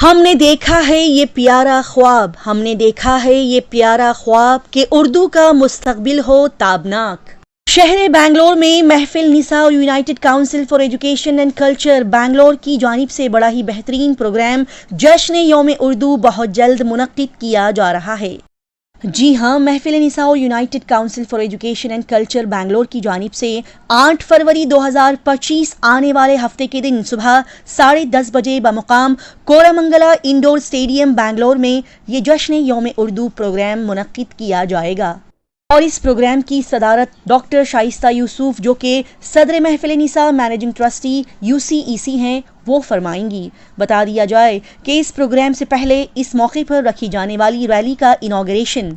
हमने देखा है ये प्यारा ख्वाब, हमने देखा है ये प्यारा ख्वाब कि उर्दू का मुस्तकबिल हो ताबनाक। शहर बेंगलोर में महफिल निसा और United council for education and culture Bangalore की जानिब से बड़ा ही बेहतरीन प्रोग्राम जश्न यौम उर्दू बहुत जल्द मुनक्किद किया जा रहा है। जी हाँ, महफिल निसा और United council for education and culture Bangalore की जानिब से 8 फरवरी 2025 आने वाले हफ्ते के दिन सुबह 10:30 बजे बमुकाम कोरामंगला इंडोर स्टेडियम बेंगलोर में ये जश्न यौम उर्दू प्रोग्राम मुनक्किद किया जाएगा। और इस प्रोग्राम की सदारत डॉक्टर शाइस्ता यूसुफ, जो कि सदर महफिल निसा मैनेजिंग ट्रस्टी UCEC हैं, वो फरमाएंगी। बता दिया जाए कि इस प्रोग्राम से पहले इस मौके पर रखी जाने वाली रैली का inauguration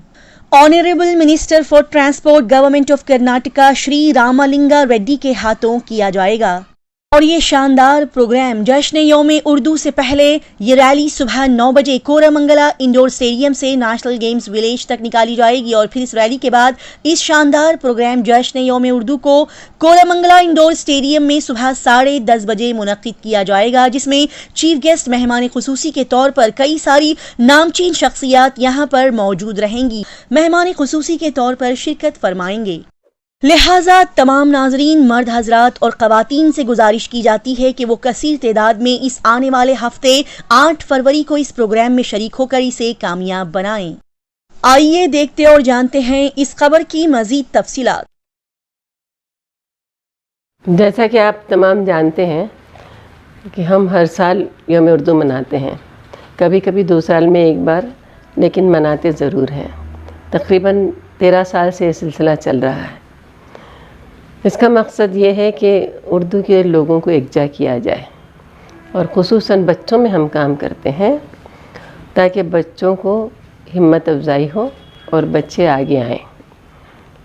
honourable minister for transport government of Karnataka Shri Ramalinga Reddy के हाथों किया जाएगा। और ये शानदार प्रोग्राम जश्न यौम उर्दू से पहले ये रैली सुबह 9 बजे कोरामंगला इंडोर स्टेडियम से नेशनल गेम्स विलेज तक निकाली जाएगी और फिर इस रैली के बाद इस शानदार प्रोग्राम जश्न यौम उर्दू को कोरामंगला इंडोर स्टेडियम में सुबह 10:30 बजे मुनक्किद किया जाएगा, जिसमें चीफ गेस्ट मेहमान खुसूसी के तौर पर कई सारी नामचीन शख्सियात यहाँ पर मौजूद रहेंगी, मेहमान खुसूसी के तौर पर शिरकत फरमाएंगे। लिहाजा तमाम नाजरीन मर्द हजरात और ख़वातीन से गुजारिश की जाती है कि वो कसीर तादाद में इस आने वाले हफ्ते 8 फरवरी को इस प्रोग्राम में शरीक होकर इसे कामयाब बनाएं। आइए देखते और जानते हैं इस खबर की मजीद तफसीलात। जैसा कि आप तमाम जानते हैं कि हम हर साल यौम उर्दू मनाते हैं, कभी कभी 2 साल में एक बार, लेकिन मनाते ज़रूर हैं। तकरीबन 13 साल से ये सिलसिला चल रहा है। इसका मकसद ये है कि उर्दू के लोगों को एकजा किया जाए और ख़ुसूसन बच्चों में हम काम करते हैं ताकि बच्चों को हिम्मत अफजाई हो और बच्चे आगे आएँ।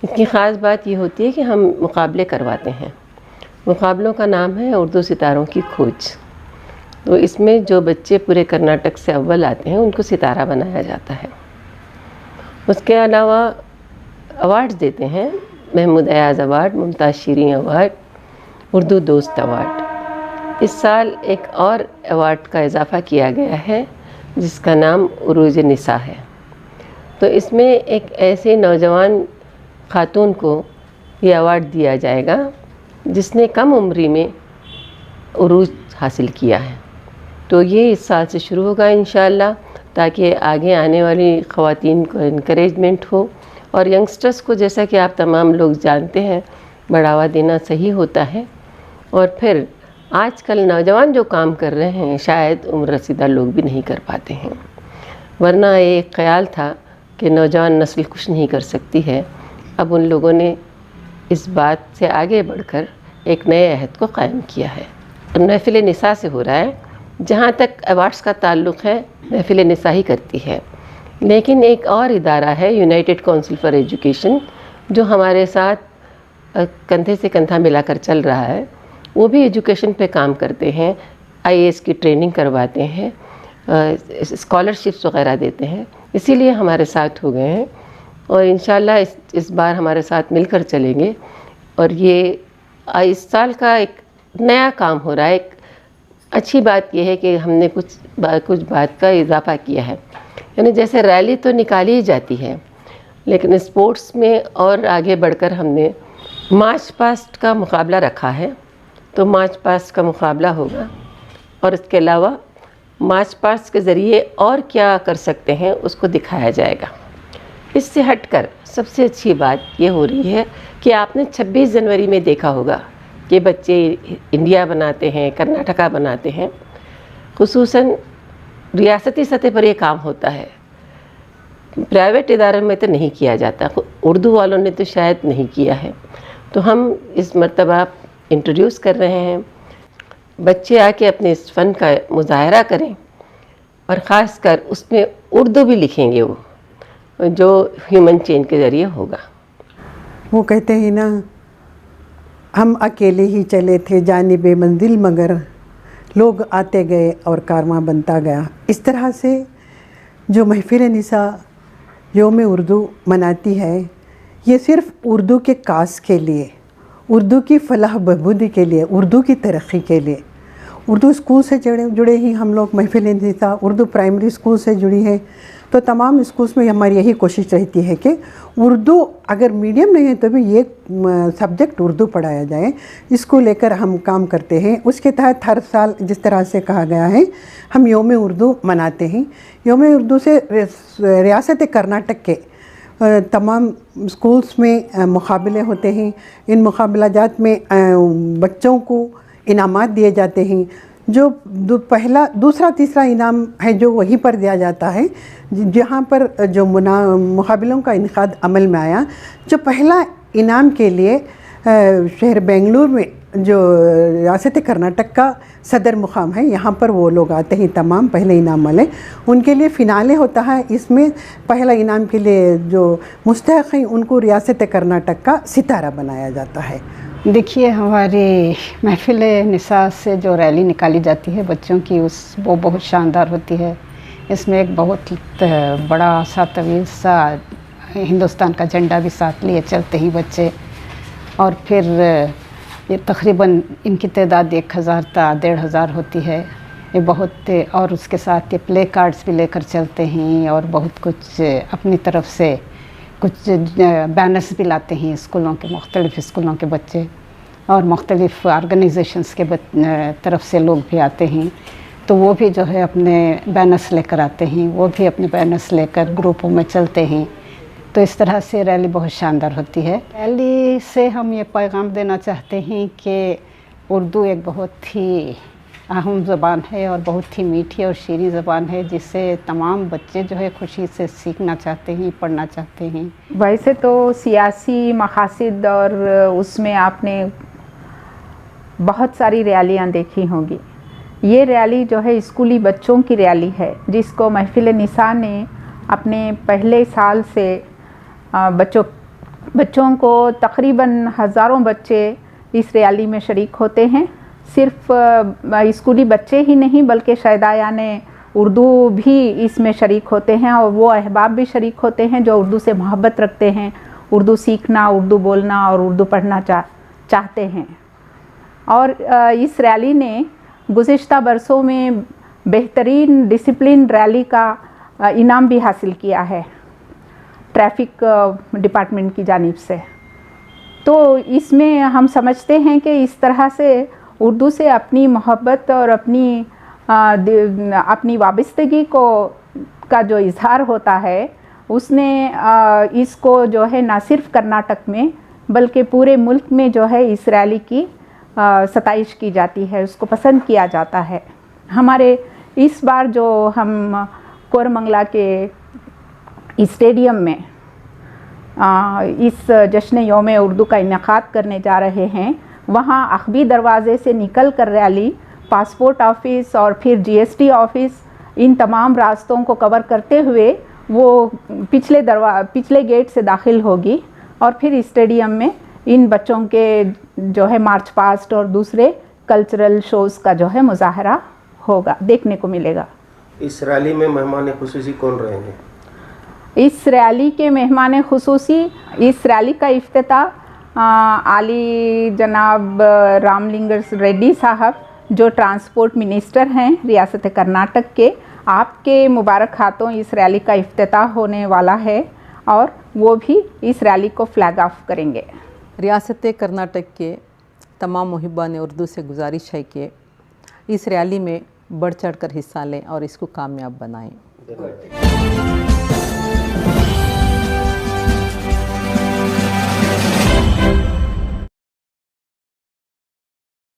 इसकी ख़ास बात ये होती है कि हम मुकाबले करवाते हैं। मुकाबलों का नाम है उर्दू सितारों की खोज। तो इसमें जो बच्चे पूरे कर्नाटक से अव्वल आते हैं उनको सितारा बनाया जाता है। उसके अलावा अवार्ड्स देते हैं, महमूद अयाज़ अवार्ड, मुमताज़ शीरीं अवार्ड, उर्दू दोस्त अवार्ड। इस साल एक और अवार्ड का इजाफ़ा किया गया है जिसका नाम उरूज निसा है। तो इसमें एक ऐसे नौजवान खातून को ये अवार्ड दिया जाएगा जिसने कम उम्री में उरूज हासिल किया है। तो ये इस साल से शुरू होगा इंशाअल्लाह, ताकि आगे आने वाली ख़वातीन को इनकरेजमेंट हो और यंगस्टर्स को, जैसा कि आप तमाम लोग जानते हैं, बढ़ावा देना सही होता है। और फिर आजकल नौजवान जो काम कर रहे हैं शायद उम्र रसीदा लोग भी नहीं कर पाते हैं, वरना एक ख़याल था कि नौजवान नस्ल कुछ नहीं कर सकती है। अब उन लोगों ने इस बात से आगे बढ़कर एक नए अहद को कायम किया है। महफिल निसा से हो रहा है। जहाँ तक अवार्ड्स का ताल्लुक़ है, महफिल निसा ही करती है, लेकिन एक और इदारा है यूनाइटेड काउंसिल फॉर एजुकेशन जो हमारे साथ कंधे से कंधा मिलाकर चल रहा है। वो भी एजुकेशन पे काम करते हैं, IAS की ट्रेनिंग करवाते हैं, स्कॉलरशिप्स वगैरह देते हैं, इसीलिए हमारे साथ हो गए हैं और इंशाल्लाह इस बार हमारे साथ मिलकर चलेंगे। और ये इस साल का एक नया काम हो रहा है। एक अच्छी बात यह है कि हमने कुछ बात का इजाफा किया है, यानी जैसे रैली तो निकाली ही जाती है, लेकिन स्पोर्ट्स में और आगे बढ़कर हमने मार्च पास्ट का मुकाबला रखा है। तो मार्च पास्ट का मुकाबला होगा और इसके अलावा मार्च पास्ट के ज़रिए और क्या कर सकते हैं उसको दिखाया जाएगा। इससे हटकर सबसे अच्छी बात ये हो रही है कि आपने 26 जनवरी में देखा होगा कि बच्चे इंडिया बनाते हैं, कर्नाटका बनाते हैं। खुसूसन रियासती सतह पर ये काम होता है, प्राइवेट इदारों में तो नहीं किया जाता, उर्दू वालों ने तो शायद नहीं किया है। तो हम इस मर्तबा इंट्रोड्यूस कर रहे हैं, बच्चे आके अपने इस फ़न का मुज़ाहरा करें और ख़ास कर उसमें उर्दू भी लिखेंगे, वो जो ह्यूमन चेन के ज़रिए होगा। वो कहते हैं ना, हम अकेले ही चले थे जानिबे मंजिल, मगर लोग आते गए और कारवां बनता गया। इस तरह से जो महफिल निसा यौम उर्दू मनाती है, ये सिर्फ़ उर्दू के कास के लिए, उर्दू की फलाह बहबूदी के लिए, उर्दू की तरक्की के लिए, اردو اسکول سے جڑے ہی ہم لوگ محفل نساء اردو پرائمری اسکول سے جڑی ہے، تو تمام اسکولس میں ہماری یہی کوشش رہتی ہے کہ اردو اگر میڈیم نہیں ہے تو بھی یہ سبجیکٹ اردو پڑھایا جائے، اس کو لے کر ہم کام کرتے ہیں۔ اس کے تحت ہر سال جس طرح سے کہا گیا ہے ہم یوم اردو مناتے ہیں۔ یوم اردو سے ریاست کرناٹک کے تمام اسکولس میں مقابلے ہوتے ہیں۔ ان مقابلہ جات میں بچوں کو انعامات دیے جاتے ہیں۔ جو پہلا دوسرا تیسرا انعام ہے جو وہیں پر دیا جاتا ہے جہاں پر جو مقابلوں کا انعقاد عمل میں آیا۔ جو پہلا انعام کے لیے شہر بنگلور میں جو ریاست کرناٹک کا صدر مقام ہے یہاں پر وہ لوگ آتے ہیں، تمام پہلے انعام والے، ان کے لیے فنالے ہوتا ہے۔ اس میں پہلا انعام کے لیے جو مستحق ہیں ان کو ریاست کرناٹک کا ستارہ بنایا جاتا ہے۔ دیکھیے ہماری محفل نساء سے جو ریلی نکالی جاتی ہے بچوں کی وہ بہت شاندار ہوتی ہے۔ اس میں ایک بہت بڑا سا طویل سا ہندوستان کا جھنڈا بھی ساتھ لیے چلتے ہیں بچے، اور پھر یہ تقریباً ان کی تعداد 1000 تا 1500 ہوتی ہے۔ یہ بہت، اور اس کے ساتھ یہ پلے کارڈز بھی لے کر چلتے ہیں اور بہت کچھ اپنی طرف سے کچھ بینرز بھی لاتے ہیں اسکولوں کے، مختلف اسکولوں کے بچے اور مختلف آرگنائزیشنز کے طرف سے لوگ بھی آتے ہیں، تو وہ بھی جو ہے اپنے بینرز لے کر آتے ہیں، وہ بھی اپنے بینرز لے کر گروپوں میں چلتے ہیں۔ تو اس طرح سے ریلی بہت شاندار ہوتی ہے۔ ریلی سے ہم یہ پیغام دینا چاہتے ہیں کہ اردو ایک بہت ہی اہم زبان ہے اور بہت ہی میٹھی اور شیریں زبان ہے، جسے تمام بچے جو ہے خوشی سے سیکھنا چاہتے ہیں، پڑھنا چاہتے ہیں۔ ویسے تو سیاسی مقاصد اور اس میں آپ نے بہت ساری ریالیاں دیکھی ہوں گی۔ یہ ریلی جو ہے اسکولی بچوں کی ریلی ہے، جس کو محفل نساء نے اپنے پہلے سال سے بچوں کو تقریباً ہزاروں بچے اس ریلی میں شریک ہوتے ہیں۔ صرف اسکولی بچے ہی نہیں بلکہ شہدایان اردو بھی اس میں شریک ہوتے ہیں، اور وہ احباب بھی شریک ہوتے ہیں جو اردو سے محبت رکھتے ہیں، اردو سیکھنا، اردو بولنا اور اردو پڑھنا چاہتے ہیں۔ اور اس ریلی نے گزشتہ برسوں میں بہترین ڈسپلن ریلی کا انعام بھی حاصل کیا ہے ٹریفک ڈپارٹمنٹ کی جانب سے۔ تو اس میں ہم سمجھتے ہیں کہ اس طرح سے اردو سے اپنی محبت اور اپنی وابستگی کا جو اظہار ہوتا ہے، اس نے اس کو جو ہے نہ صرف کرناٹک میں بلکہ پورے ملک میں جو ہے اس ریلی کی ستائش کی جاتی ہے، اس کو پسند کیا جاتا ہے۔ ہمارے اس بار جو ہم کورمنگلا کے اسٹیڈیم میں اس جشن یوم اردو کا انعقاد کرنے جا رہے ہیں، وہاں عقبی دروازے سے نکل کر ریلی پاسپورٹ آفس اور پھر GST آفس، ان تمام راستوں کو کور کرتے ہوئے وہ پچھلے گیٹ سے داخل ہوگی، اور پھر اسٹیڈیم میں ان بچوں کے جو ہے مارچ پاسٹ اور دوسرے کلچرل شوز کا جو ہے مظاہرہ ہوگا، دیکھنے کو ملے گا۔ اس ریلی میں مہمان خصوصی کون رہیں گے؟ اس ریلی کے مہمان خصوصی، اس ریلی کا افتتاح عالی جناب رام لنگر ریڈی صاحب جو ٹرانسپورٹ منسٹر ہیں ریاست کرناٹک کے، آپ کے مبارک ہاتھوں اس ریلی کا افتتاح ہونے والا ہے، اور وہ بھی اس ریلی کو فلیگ آف کریں گے۔ ریاست کرناٹک کے تمام محبان اردو سے گزارش ہے کہ اس ریلی میں بڑھ چڑھ کر حصہ لیں اور اس کو کامیاب بنائیں۔